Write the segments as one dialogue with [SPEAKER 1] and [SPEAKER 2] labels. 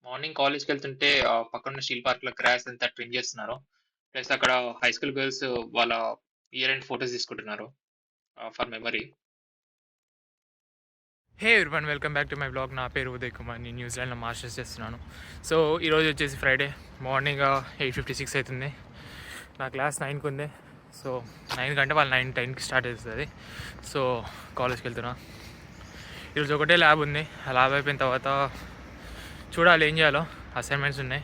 [SPEAKER 1] Morning కాలేజ్‌కెళ్తుంటే పక్కనున్న steel పార్క్‌లో gross అంతా ట్రిమ్ చేస్తున్నారు. ప్లస్ అక్కడ హై స్కూల్ గర్ల్స్ వాళ్ళ ఇయర్ ఎండ్ ఫోటోస్ తీసుకుంటున్నారు for memory.
[SPEAKER 2] Hey everyone, welcome back to my blog. నా పేరు ఉదయ్ కుమార్. నేను న్యూజిలాండ్లో మాస్టర్స్ చేస్తున్నాను. సో ఈరోజు వచ్చేసి ఫ్రైడే మార్నింగ్ 8:56 అవుతుంది. నా క్లాస్ 9కి ఉంది. సో 9 కంటే వాళ్ళు 9:10కి స్టార్ట్ అవుతుంది. సో కాలేజ్కి వెళ్తున్నా. ఈరోజు ఒకటే ల్యాబ్ ఉంది. ఆ ల్యాబ్ అయిపోయిన తర్వాత చూడాలి ఏం చేయాలో. అసైన్మెంట్స్ ఉన్నాయి.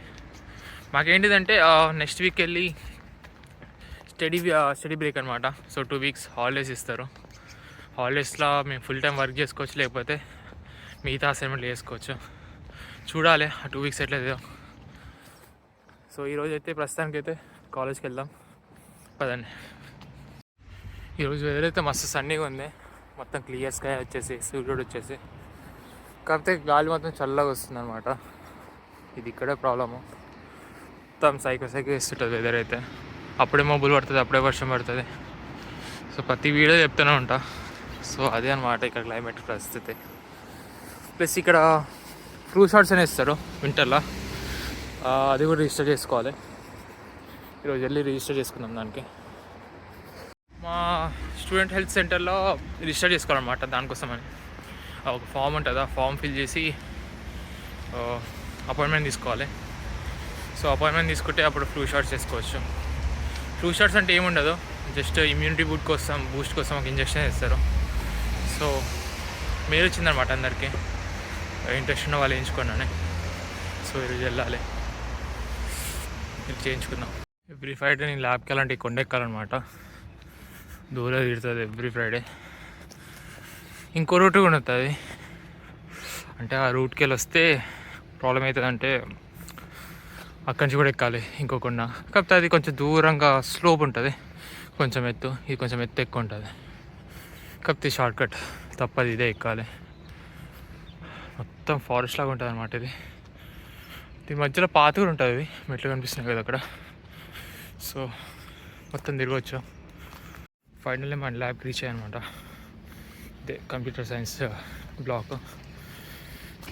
[SPEAKER 2] మాకేంటిదంటే నెక్స్ట్ వీక్ వెళ్ళి స్టడీ బ్రేక్ అనమాట. సో 2 వీక్స్ హాలిడేస్ ఇస్తారు. హాలిడేస్లో మేము ఫుల్ టైం వర్క్ చేసుకోవచ్చు, లేకపోతే మిగతా అసైన్మెంట్లు చేసుకోవచ్చు. చూడాలి ఆ 2 వీక్స్ ఎట్లయితే. సో ఈరోజు అయితే ప్రస్తుతానికైతే కాలేజ్కి వెళ్దాం పదండి. ఈరోజు వెదర్ అయితే మస్తు సన్నీగా ఉంది. మొత్తం క్లియర్ స్కై వచ్చేసి సూర్యుడు వచ్చేసి, కాకపోతే గాలి మొత్తం చల్లగా వస్తుంది అనమాట. ఇది ఇక్కడే ప్రాబ్లము. మొత్తం సైకో వేస్తుంటుంది వెదర్ అయితే. అప్పుడే మబ్బులు పడుతుంది, అప్పుడే వర్షం పడుతుంది. సో ప్రతి వీడియో చెప్తూనే ఉంటా. సో అదే అనమాట ఇక్కడ క్లైమేట్ పరిస్థితి. ప్లస్ ఇక్కడ ఫ్లూ షాట్స్ అని ఇస్తారు వింటర్లో. అది కూడా రిజిస్టర్ చేసుకోవాలి. ఈరోజు వెళ్ళి రిజిస్టర్ చేసుకుందాం దానికి. మా స్టూడెంట్ హెల్త్ సెంటర్లో రిజిస్టర్ చేసుకోవాలన్నమాట. దానికోసమని ఒక ఫామ్ ఉంటుంది. ఆ ఫామ్ ఫిల్ చేసి అపాయింట్మెంట్ తీసుకోవాలి. సో అపాయింట్మెంట్ తీసుకుంటే అప్పుడు ఫ్లూ షాట్స్ చేసుకోవచ్చు. ఫ్లూ షాట్స్ అంటే ఏముండదు, జస్ట్ ఇమ్యూనిటీ బూస్ట్ కోసం ఒక ఇంజెక్షన్ ఇస్తారు. సో మీరు వచ్చిందనమాట అందరికీ. ఇంట్రెస్ట్ ఉన్న వాళ్ళు వేయించుకున్నాను. సో ఈరోజు వెళ్ళాలి, ఇది చేయించుకుందాం. ఎవ్రీ ఫ్రైడే నేను ల్యాబ్కి వెళ్ళాలంటే కొండెక్కాలన్నమాట. దూరం తిడుతుంది ఎవ్రీ ఫ్రైడే. ఇంకో రూట్ కూడా ఉంటుంది. అంటే ఆ రూట్కి వెళ్ళి వస్తే ప్రాబ్లం అవుతుందంటే అక్కడి నుంచి కూడా ఎక్కాలి ఇంకో కొండ. కాకపోతే అది కొంచెం దూరంగా స్లోప్ ఉంటుంది, కొంచెం ఎత్తు. ఇది కొంచెం ఎత్తు ఎక్కువ ఉంటుంది. కాకపోతే షార్ట్ కట్ తప్పది, ఇదే ఎక్కాలి. మొత్తం ఫారెస్ట్ లాగా ఉంటుంది అనమాట ఇది. దీని మధ్యలో పాత కూడా ఉంటుంది, మెట్లు కనిపిస్తున్నాయి కదా అక్కడ. సో మొత్తం తిరగవచ్చు. ఫైనల్లీ మన ల్యాబ్కి రీచ్ అయ్యానమాట. ఇదే కంప్యూటర్ సైన్స్ బ్లాక్.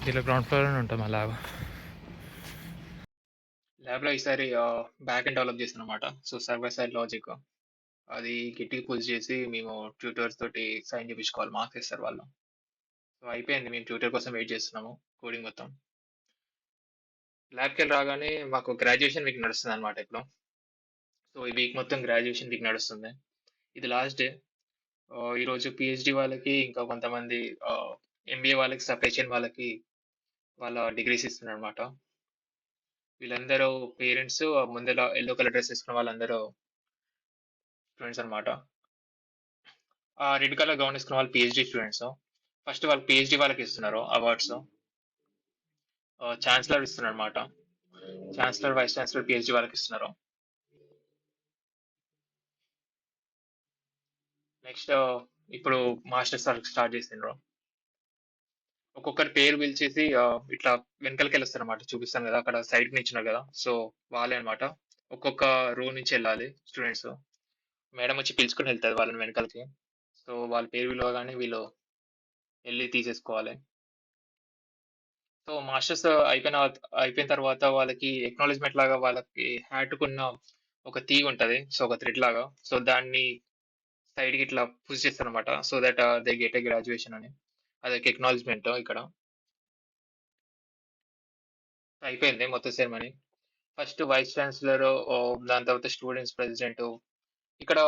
[SPEAKER 2] దీనిలో గ్రౌండ్ ఫ్లోర్లోనే ఉంటుంది మా ల్యాబ్.
[SPEAKER 1] ల్యాబ్‌లో ఈసారి బ్యాక్ ఎండ్ డెవలప్ చేశానన్నమాట. సో సర్వర్ సైడ్ లాజిక్ అది గిట్టిగా పుష్ చేసి మేము ట్యూటర్స్ తోటి సైన్ చేపించుకోవాలి. మార్క్స్ ఇస్తారు వాళ్ళు. సో అయిపోయింది. మేము ట్యూటర్ కోసం వెయిట్ చేస్తున్నాము. కోడింగ్ మొత్తం. ల్యాబ్‌కెళ్ళి రాగానే మాకు గ్రాడ్యుయేషన్ వీక్ నడుస్తుందన్నమాట ఇప్పుడు. సో ఈ వీక్ మొత్తం గ్రాడ్యుయేషన్ వీక్ నడుస్తుంది. ఇది లాస్ట్ డే. ఈరోజు పీహెచ్‌డీ వాళ్ళకి, ఇంకా కొంతమంది ఎంబీఏ వాళ్ళకి, సప్లై చైన్ వాళ్ళకి వాళ్ళ డిగ్రీస్ ఇస్తున్నారన్నమాట. వీళ్ళందరూ పేరెంట్స్, ముందల యెల్లో కలర్ డ్రెస్ ఏసుకున్న వాళ్ళందరూ స్టూడెంట్స్ అన్నమాట. రెడ్ కలర్ గౌన్ ఏసుకున్న వాళ్ళు పీహెచ్‌డీ స్టూడెంట్స్. ఫస్ట్ వాళ్ళు పీహెచ్‌డీ వాళ్ళకి ఇస్తున్నారు అవార్డ్స్. ఛాన్సలర్ ఇస్తున్నారన్నమాట. ఛాన్సలర్, వైస్ ఛాన్సలర్ పీహెచ్‌డీ వాళ్ళకి ఇస్తున్నారు. నెక్స్ట్ ఇప్పుడు మాస్టర్స్ వాళ్ళకి స్టార్ట్ చేసిండ్రు. ఒక్కొక్కరి పేరు పిలిచేసి ఇట్లా వెనకాలకెళ్ళొస్తారన్నమాట. చూపిస్తాను కదా! అక్కడ సైడ్‌కి నిల్చున్నారు కదా! సో వాళ్ళే అన్నమాట. ఒక్కొక్క రో నుంచి వెళ్ళాలి స్టూడెంట్స్. మేడమ్ వచ్చి పిలుచుకొని వెళ్తది వాళ్ళని వెనకాలకి. సో వాళ్ళ పేరు పిలవగానే వీళ్ళు ఎళ్లి తీసేసుకోవాలి. సో మాస్టర్స్ అయిపోయిన తర్వాత వాళ్ళకి అక్నాలెడ్జ్‌మెంట్ లాగా వాళ్ళకి హ్యాట్‌కున్న ఒక తీగ ఉంటది. సో ఒక థ్రెడ్ లాగా. సో దాన్ని సైడ్‌కి ఇట్లా పుష్ చేస్తారన్నమాట. So that they get a graduation అని. అదొక అక్నాలెడ్జ్‌మెంట్ ఇక్కడ. అయిపోయింది మొత్తం సెరమనీ. ఫస్ట్ వైస్ ఛాన్సలర్, దాని తర్వాత స్టూడెంట్స్ ప్రెసిడెంట్. ఇక్కడ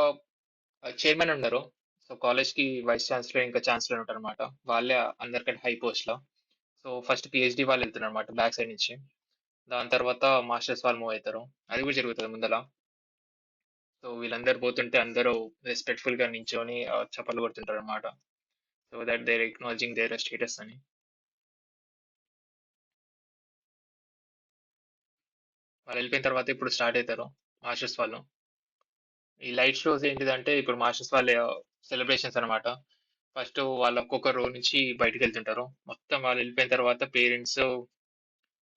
[SPEAKER 1] చైర్మన్ ఉన్నారు. సో కాలేజ్‌కి వైస్ ఛాన్సలర్, ఇంకా ఛాన్సలర్ ఉంటారన్నమాట. వాళ్ళే అందరికంటే హై పోస్ట్‌లో. సో ఫస్ట్ పీహెచ్‌డీ వాళ్ళు వెళ్తున్నారన్నమాట బ్యాక్ సైడ్ నుంచి. దాని తర్వాత మాస్టర్స్ వాళ్ళు మూవ్ అయితారు. అది కూడా జరుగుతది ముందల. సో వీళ్ళందరూ పోతుంటే అందరూ రెస్పెక్ట్‌ఫుల్‌గా నించొని చప్పట్లు కొడుతుంటారన్నమాట. So that they are acknowledging their status అని. వాళ్ళు వెళ్ళిపోయిన తర్వాత ఇప్పుడు స్టార్ట్ అయితారు మాస్టర్స్ వాళ్ళు. ఈ లైట్ షోస్ ఏంటిదంటే ఇప్పుడు మాస్టర్స్ వాళ్ళ సెలబ్రేషన్స్ అన్నమాట. ఫస్ట్ వాళ్ళు ఒక్కొక్క రో నుంచి బయటికెళ్తుంటారు. మొత్తం వాళ్ళు వెళ్ళిపోయిన తర్వాత పేరెంట్స్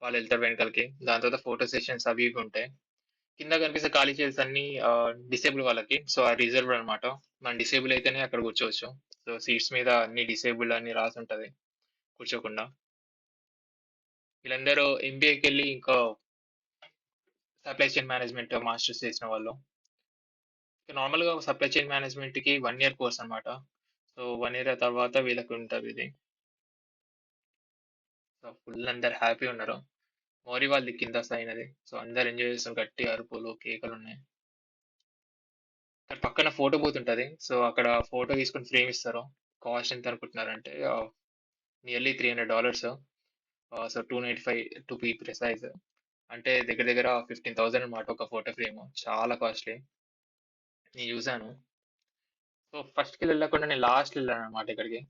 [SPEAKER 1] వాళ్ళు వెళ్తారు వెనకాలకి. దాని తర్వాత ఫోటో సెషన్స్ అవి ఇవి ఉంటాయి. కింద కనిపిస్తే ఖాళీ చైర్స్ అన్నీ డిసేబుల్ వాళ్ళకి. సో రిజర్వ్డ్ అన్నమాట. మనం డిసేబుల్ అయితేనే అక్కడ కూర్చోవచ్చు. సో సీట్స్ మీద అన్ని డిసేబుల్డ్ అని రాసుంటది కూర్చోకుండా. వీళ్ళందరూ ఎంబీఏకెళ్ళి ఇంకా సప్లై చైన్ మేనేజ్మెంట్ మాస్టర్స్ చేసిన వాళ్ళు. నార్మల్‌గా సప్లై చైన్ మేనేజ్మెంట్‌కి 1 ఇయర్ కోర్స్ అన్నమాట. సో 1 ఇయర్ తర్వాత వీళ్ళకి ఉంటదిది. సో ఫుల్ అందరు హ్యాపీ ఉన్నారు. మోరీ వాళ్ళది కింద సైనది. సో అందరూ ఎంజాయ్ చేస్తున్నారు. గట్టి అరుపులు, కేకలున్నాయి. ఇక్కడ పక్కన ఫోటో బూత్ ఉంటది. సో అక్కడ ఫోటో తీసుకొని ఫ్రేమ్ ఇస్తారు. కాస్ట్ ఎంత అనుకుంటున్నారంటే nearly $300. So 295 to be precise. అంటే దగ్గర దగ్గర 15,000 అన్నమాట ఒక ఫోటో ఫ్రేమ్. చాలా కాస్ట్‌లీ. నేను చూసాను. సో ఫస్ట్‌కెళ్ళి వెళ్ళకుండా నేను లాస్ట్‌లో వెళ్ళానన్నమాట ఇక్కడికి.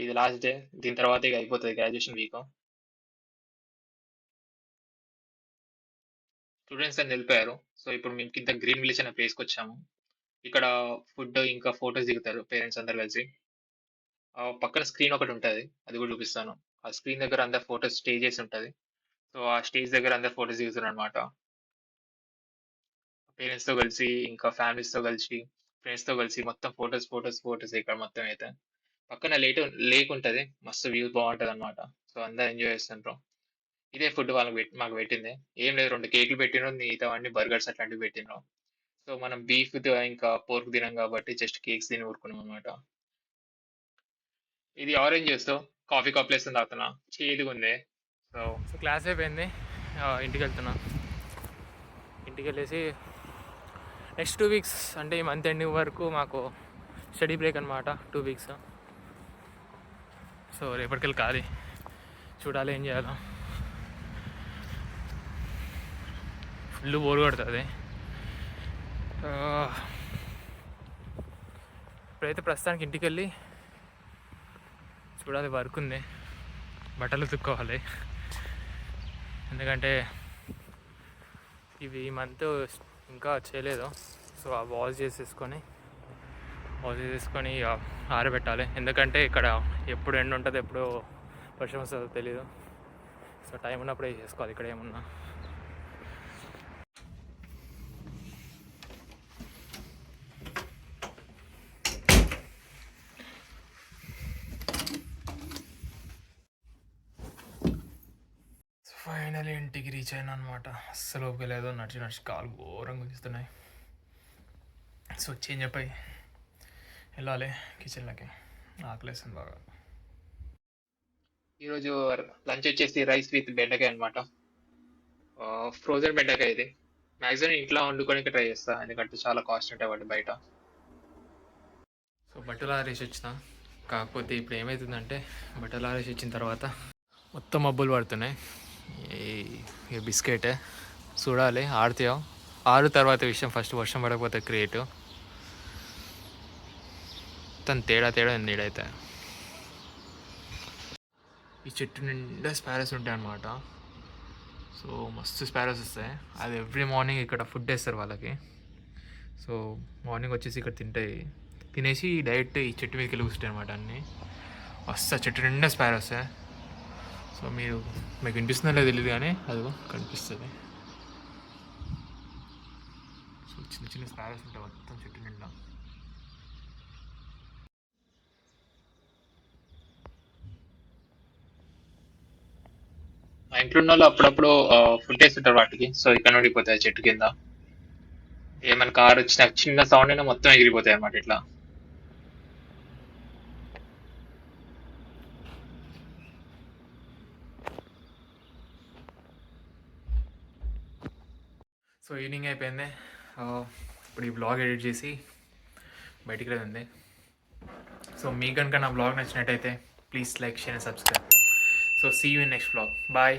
[SPEAKER 1] ఇది లాస్ట్ డే. దీని తర్వాత ఇక అయిపోతది గ్రాడ్యుయేషన్ వీక్. స్టూడెంట్స్ అందరూ వెళ్ళిపోయారు. సో ఇప్పుడు మేము కింద గ్రీన్ విలేజ్ అనే ప్లేస్‌కొచ్చాము. ఇక్కడ ఫుడ్ ఇంకా ఫోటోస్ దిగుతారు పేరెంట్స్ అందరూ కలిసి. పక్కన స్క్రీన్ ఒకటి ఉంటది. అది కూడా చూపిస్తాను. ఆ స్క్రీన్ దగ్గర అందరు ఫోటోస్ స్టే చేసి ఉంటది. సో ఆ స్టేజ్ దగ్గర అందరు ఫోటోస్ దిగుతారన్నమాట. పేరెంట్స్‌తో కలిసి, ఇంకా ఫ్యామిలీస్‌తో కలిసి, ఫ్రెండ్స్‌తో కలిసి మొత్తం ఫోటోస్ ఇక్కడ మొత్తం అయితే. పక్కన లేక్ ఉంటది. మస్తు వ్యూ బావుంటదన్నమాట. సో అందరూ ఎంజాయ్ చేస్తుండ్రు. ఇదే ఫుడ్ మాకు పెట్టింది. ఏం లేదు 2 కేకులు పెట్టిండ్రు. మిగతావన్నీ బర్గర్స్ అట్లాంటివి పెట్టిండ్రు. సో మనం బీఫ్ ఇంకా పోర్క్ తినం కాబట్టి జస్ట్ కేక్స్ తిని ఊరుకున్నామన్నమాట. ఇది ఆరెంజ్ జ్యూస్. కాఫీ కప్‌లో ఏసుకొని తాగుతున్నా. చేదుగుంది. సో
[SPEAKER 2] సో క్లాస్ అయిపోయింది. ఇంటికెళ్తున్నా. ఇంటికెళ్ళేసి నెక్స్ట్ 2 వీక్స్ అంటే ఈ మంత్ ఎండింగ్ వరకు మాకు స్టడీ బ్రేక్ అనమాట. 2 వీక్స్. సో రేపటికెళ్ళి ఖాళీ. చూడాలి ఏం చేయాలో. ఫుల్ బోర్ కొడుతుంది. ఇప్పుడైతే ప్రస్తుతానికి ఇంటికి వెళ్ళి చూడాలి, వర్క్ ఉంది, బట్టలు ఉతుక్కోవాలి. ఎందుకంటే ఇవి ఈ మంత్ ఇంకా చేయలేదు. సో ఆ వాష్ చేసేసుకొని ఆరబెట్టాలి. ఎందుకంటే ఇక్కడ ఎప్పుడు ఎండ ఉంటుంది, ఎప్పుడు వర్షం వస్తుందో తెలీదు. సో టైం ఉన్నప్పుడే చేసుకోవాలి ఇక్కడ ఏమున్నా. ఫైనల్ ఇంటికి రీచ్ అయినా అనమాట. అస్సలు ఓపికలేదు. నడిచి కాలు ఘోరంగా గుంజుతున్నాయి. సో చేంజ్ అయిపోయి వెళ్ళాలి కిచెన్లోకి. ఆకలేస్తుంది బాగా.
[SPEAKER 1] ఈరోజు లంచ్ వచ్చేసి రైస్ విత్ బెండకాయ అనమాట. ఫ్రోజన్ బెండకాయ ఇది. మ్యాక్సిమం ఇంట్లో వండుకోనికి ట్రై చేస్తా. ఎందుకంటే చాలా కాస్ట్ ఉంటాయి వాటి బయట.
[SPEAKER 2] సో బట్టలు ఆరేసి వచ్చిన. కాకపోతే ఇప్పుడు ఏమవుతుందంటే బట్టలు ఆరేసి వచ్చిన తర్వాత మొత్తం మబ్బులు పడుతున్నాయి. ఈ బిస్కెట్ చూడాలి ఆరుతాయో. తర్వాత విషయం. ఫస్ట్ వర్షం పడకపోతే క్రియేటివ్ తను తేడా నీడైతే. ఈ చెట్టు నిండా స్పారోస్ ఉంటాయి అన్నమాట. సో మస్తు స్పారోస్ వస్తాయి. అది ఎవ్రీ మార్నింగ్ ఇక్కడ ఫుడ్ వేస్తారు వాళ్ళకి. సో మార్నింగ్ వచ్చేసి ఇక్కడ తినేసి డైరెక్ట్ ఈ చెట్టు మీదకి వెళ్ళి కూర్చుంటాయి అనమాట. అన్నీ వస్తా చెట్టు నిండా స్పారోస్. సో మీకు వినిపిస్తుందో లేదో తెలియదు కానీ అదిగో కనిపిస్తుంది. సో చిన్న చిన్న స్పారోస్ ఉంటాయి మొత్తం చెట్టు నిండా.
[SPEAKER 1] మా ఇంట్లో ఉన్న వాళ్ళు అప్పుడప్పుడు ఫుడ్ వేస్తుంటారు వాటికి. సో ఇక్కడ నుండి పోతాయి చెట్టు కింద. ఏమైనా కార్ వచ్చినా చిన్న సౌండ్ అయినా మొత్తం ఎగిరిపోతాయి అన్నమాట ఇట్లా.
[SPEAKER 2] సో ఈవినింగ్ అయిపోయింది. ఇప్పుడు ఈ బ్లాగ్ ఎడిట్ చేసి బయటికి ఉంది. సో మీకు కనుక నా బ్లాగ్ నచ్చినట్టయితే please like, share and subscribe. So see you in next blog. Bye.